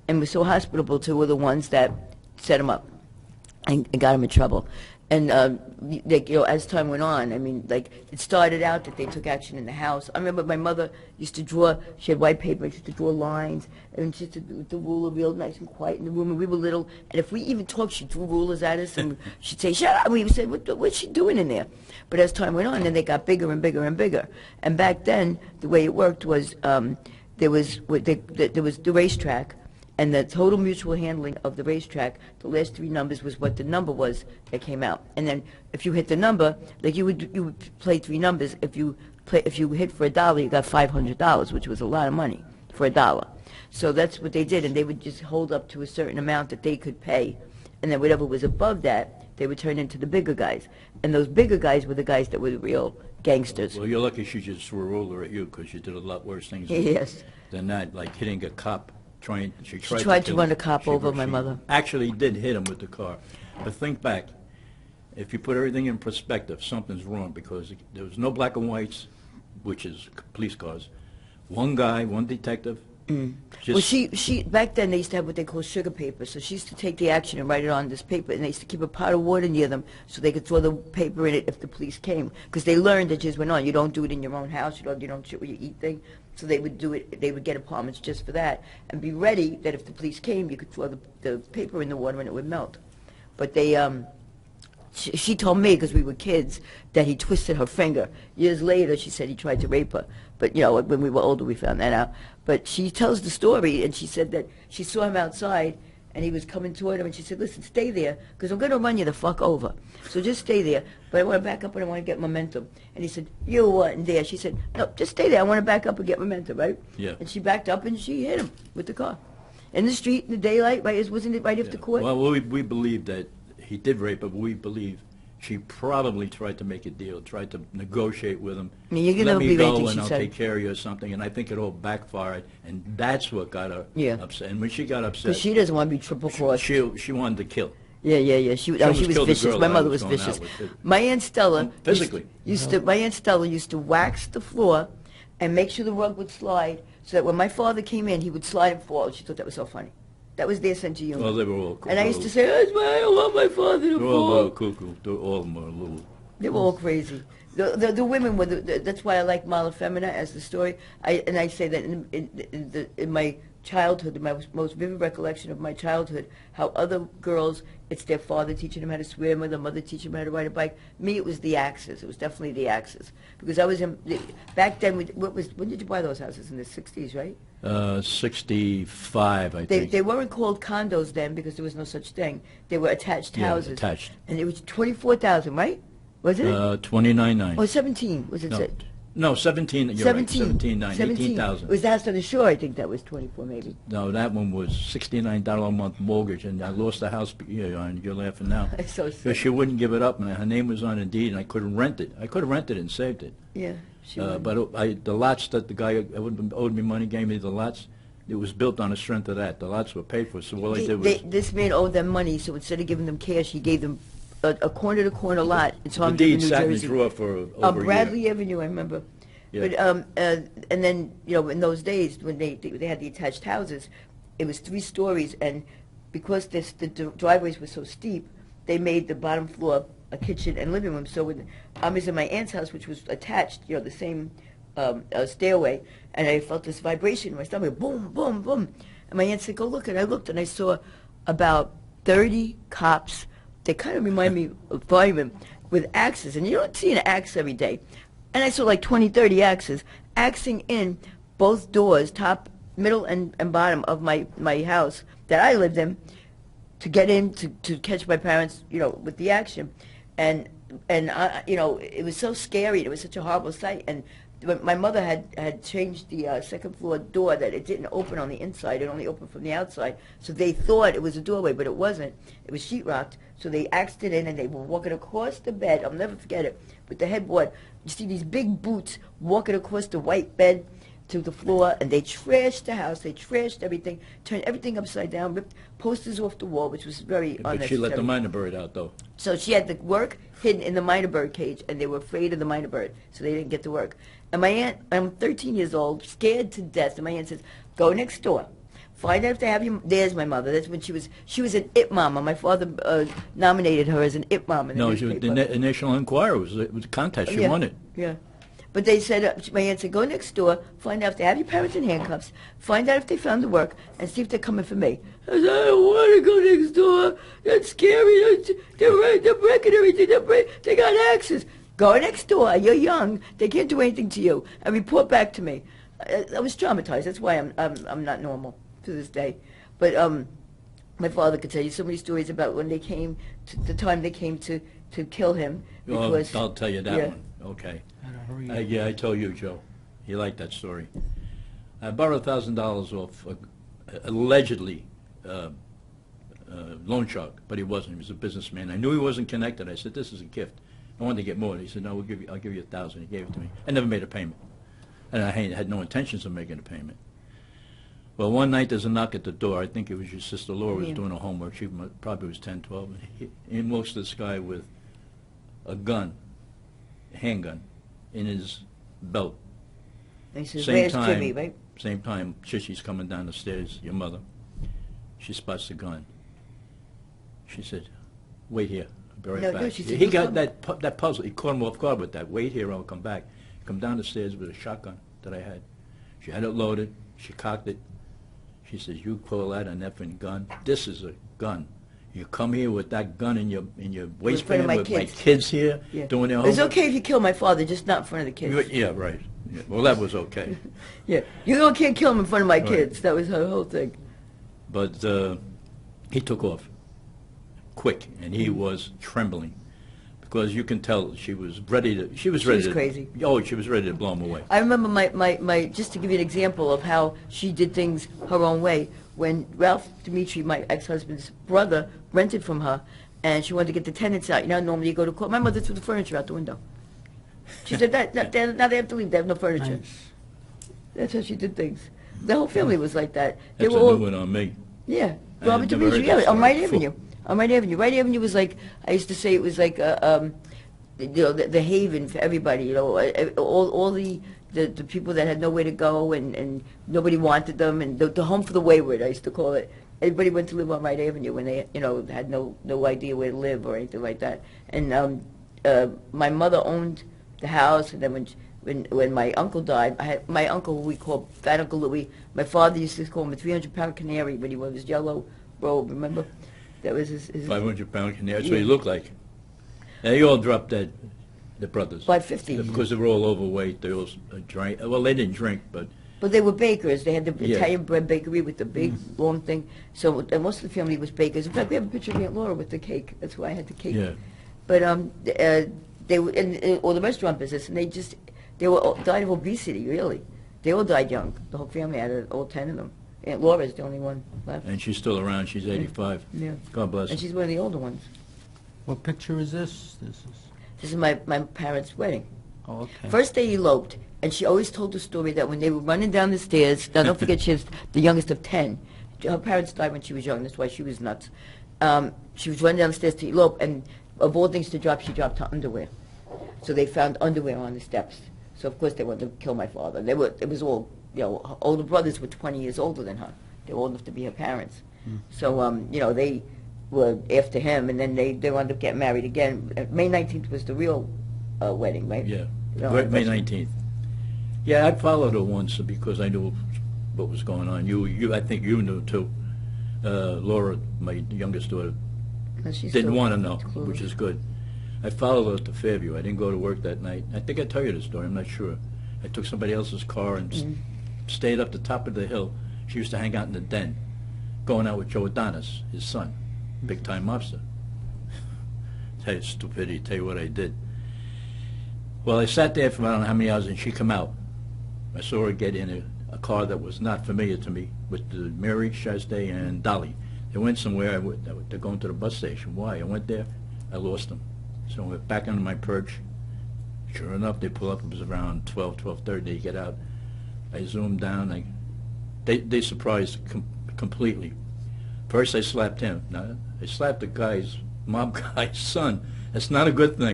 and was so hospitable to were the ones that set him up and got him in trouble. And like, as time went on, I mean, like, it started out that they took action in the house. I remember my mother used to draw. She had white paper. She used to draw lines, and she used to do with the ruler real nice and quiet in the room. And we were little, and if we even talked, she drew rulers at us, and she'd say, "Shut up!" And we would say, "What's she doing in there?" But as time went on, then they got bigger and bigger and bigger. And back then, the way it worked was there was the racetrack. And the total mutual handling of the racetrack, the last 3 numbers was what the number was that came out. And then if you hit the number, like you would play 3 numbers. If you hit for $1, you got $500, which was a lot of money for $1. So that's what they did, and they would just hold up to a certain amount that they could pay, and then whatever was above that, they would turn into the bigger guys. And those bigger guys were the guys that were the real gangsters. Well, you're lucky she just threw a ruler at you, because you did a lot worse things Yes. than that, like hitting a cop. She tried to run a cop over my mother. Actually did hit him with the car. But think back. If you put everything in perspective, something's wrong, because there was no black and whites, which is police cars. One guy, one detective. Well, she back then they used to have what they call sugar paper. So she used to take the action and write it on this paper, and they used to keep a pot of water near them so they could throw the paper in it if the police came, because they learned that just went on. You don't do it in your own house. You don't shit where you eat thing. So they would do it. They would get apartments just for that, and be ready that if the police came, you could throw the paper in the water and it would melt. But they she told me, because we were kids, that he twisted her finger. Years later, she said he tried to rape her. But, when we were older, we found that out. But she tells the story, and she said that she saw him outside, and he was coming toward her, and she said, "Listen, stay there, because I'm going to run you the fuck over. So just stay there. But I want to back up, and I want to get momentum." And he said, "You weren't there." She said, "No, just stay there. I want to back up and get momentum," right? Yeah. And she backed up, and she hit him with the car. In the street, in the daylight, right? Wasn't it right after court? Well, we believe that he did rape her, but we believe she probably tried to make a deal, tried to negotiate with him. I mean, you can Let never me believe go anything and she I'll said. take care of you or something. And I think it all backfired, and that's what got her upset. And when she got upset, Because she doesn't want to be triple crossed. She wanted to kill. Yeah. She was vicious. My mother was vicious. My Aunt Stella physically my Aunt Stella used to wax the floor and make sure the rug would slide, so that when my father came in, he would slide and fall. She thought that was so funny. That was their sense of humor. Well, they were all cool. And I used to say, "That's why I don't want my father to fall." They were all a little cuckoo. All of them were a little. They were all crazy. The women were. That's why I like Mala Feminna as the story. I say that in my childhood, in my most vivid recollection of my childhood, how other girls, it's their father teaching them how to swim, or their mother teaching them how to ride a bike. Me, it was the axes. It was definitely the axes, because I was back then. When did you buy those houses? In the '60s, right? 65, I think. They weren't called condos then, because there was no such thing. They were attached houses. Attached. And it was 24,000, right? Was it? 29.9. Or 17, was it? No, 17. You're 17. Right. 17.9. 18,000. It was the house on the shore. I think that was 24, maybe. No, that one was $69 a month mortgage, and I lost the house. And you're laughing now. So because she wouldn't give it up, and her name was on Indeed, and I couldn't rent it. I could have rented it and saved it. Yeah. But the lots that the guy owed me money gave me the lots. It was built on the strength of that. The lots were paid for, so all I did was... This man owed them money, so instead of giving them cash, he gave them a corner-to-corner lot in The New deed sat in the Jersey. drawer for over Bradley a year. Avenue, I remember. Yeah. But and then in those days when they had the attached houses, it was 3 stories, and because the driveways were so steep, they made the bottom floor a kitchen and living room. So when I was in my aunt's house, which was attached, the same stairway, and I felt this vibration in my stomach, boom, boom, boom. And my aunt said, "Go look." And I looked, and I saw about 30 cops. They kind of remind me of firemen with axes, and you don't see an axe every day. And I saw like 20, 30 axes, axing in both doors, top, middle, and bottom of my house that I lived in, to get in to catch my parents, with the action. And I, it was so scary. It was such a horrible sight. And my mother had changed the second floor door that it didn't open on the inside. It only opened from the outside. So they thought it was a doorway, but it wasn't. It was sheetrocked. So they axed it in, and they were walking across the bed. I'll never forget it. With the headboard, you see these big boots walking across the white bed to the floor, and they trashed the house. They trashed everything, turned everything upside down, ripped posters off the wall, which was very unnecessary. But she let the minor bird out, though. So she had the work hidden in the minor bird cage, and they were afraid of the minor bird, so they didn't get to work. And my aunt, I'm 13 years old, scared to death, and my aunt says, "Go next door, Find out if they have you. There's my mother. That's when she was an it mama. My father nominated her as an it mama. In the No, she was, newspaper. the National Enquirer was a contest. She Yeah, won it. Yeah. But they said, my aunt said, go next door, find out if they have your parents in handcuffs, find out if they found the work, and see if they're coming for me. I said, I don't want to go next door. That's scary. They're breaking everything. They got axes. Go next door. You're young. They can't do anything to you. And report back to me. I was traumatized. That's why I'm not normal to this day. But my father could tell you so many stories about when they came, the time they came to kill him. Because, I'll tell you that yeah. one. Okay. Yeah. I told you, Joe. You like that story. I borrowed $1,000 off allegedly loan shark, but he wasn't. He was a businessman. I knew he wasn't connected. I said, "This is a gift." I wanted to get more. He said, "No, I'll give you $1,000." He gave it to me. I never made a payment, and I had no intentions of making a payment. Well, one night there's a knock at the door. I think it was your sister Laura was doing her homework. She probably was 10, 12. And he walks this guy with a gun, a handgun, in his belt. And he says, Same where's time, Jimmy, right? Same time, Shishi's coming down the stairs, your mother. She spots the gun. She said, "Wait here. I'll be right back." No, she said, he "You got come." that puzzle. He caught him off guard with that. "Wait here, I'll come back." Come down the stairs with a shotgun that I had. She had it loaded. She cocked it. She says, "You call that an effing gun? This is a gun. You come here with that gun in your waistband my with my kids." kids here Yeah. doing their It was homework." okay if you kill my father, just not in front of the kids. Yeah, right. Yeah. Well, that was okay. Yeah, you can't kill him in front of my Right. kids. That was her whole thing. But he took off quick, and he was trembling because you can tell she was ready to. She was ready. was crazy. Oh, she was ready to blow him away. I remember my just to give you an example of how she did things her own way. When Ralph Dimitri, my ex-husband's brother, rented from her, and she wanted to get the tenants out. You know, normally you go to court. My mother threw the furniture out the window. She said now they have to leave. They have no furniture. Nice. That's how she did things. The whole family was like that. They That's were a all new one on me. Yeah, I Robert had never Dimitri, heard yeah, that on Wright story. Avenue. On Wright Avenue. Wright Avenue was like, I used to say it was like, the haven for everybody, you know, all the people that had nowhere to go and nobody wanted them, and the home for the wayward, I used to call it. Everybody went to live on Wright Avenue when they, you know, had no idea where to live or anything like that. And my mother owned the house, and then when my uncle died, I had my uncle, who we called Fat Uncle Louis. My father used to call him a 300-pound canary when he wore his yellow robe. Remember, that was his 500-pound canary. That's Yeah. what he looked like. And they all dropped dead. The brothers. By 50. Because they were all overweight. They all drank. Well, they didn't drink, but But they were bakers. They had the Yeah. Italian bread bakery with the big long thing. So and most of the family was bakers. In fact, we have a picture of Aunt Laura with the cake. That's why I had the cake. yeah. But they were in or the restaurant business, and they were all died of obesity. Really, they all died young. The whole family had it, all 10 of them. Aunt Laura's the only one left. And she's still around. She's 85. Yeah, God bless her. and she's one of the older ones. What picture is this? This is my parents' wedding. Oh, okay. First they eloped, and she always told the story that when they were running down the stairs, now don't forget she was the youngest of 10. Her parents died when she was young, that's why she was nuts. She was running down the stairs to elope, and of all things to drop, she dropped her underwear. So they found underwear on the steps. So of course they wanted to kill my father. It was all, you know, her older brothers were 20 years older than her. They were old enough to be her parents. So, you know, they were after him, and then they wound up getting married again. May 19th was the real wedding, right? Yeah. No, May that's- 19th. Yeah, I followed her once because I knew what was going on. I think you knew too. Laura, my youngest daughter, No, she's didn't still want to know, clueless. which is good. I followed her to Fairview. I didn't go to work that night. I think I tell you the story. I'm not sure. I took somebody else's car and stayed up the top of the hill. She used to hang out in the den, going out with Joe Adonis, his son, big-time mobster. Tell you stupidity. Tell you what I did. Well, I sat there for I don't know how many hours, and she come out. I saw her get in a car that was not familiar to me with the Mary, Shazday, and Dolly. They went somewhere. They're going to the bus station. Why? I went there. I lost them. So I went back under my perch. Sure enough, they pull up. It was around 12:30. They get out. I zoomed down. They surprised completely. First, I slapped him. Now, I slapped the mob guy's son. That's not a good thing.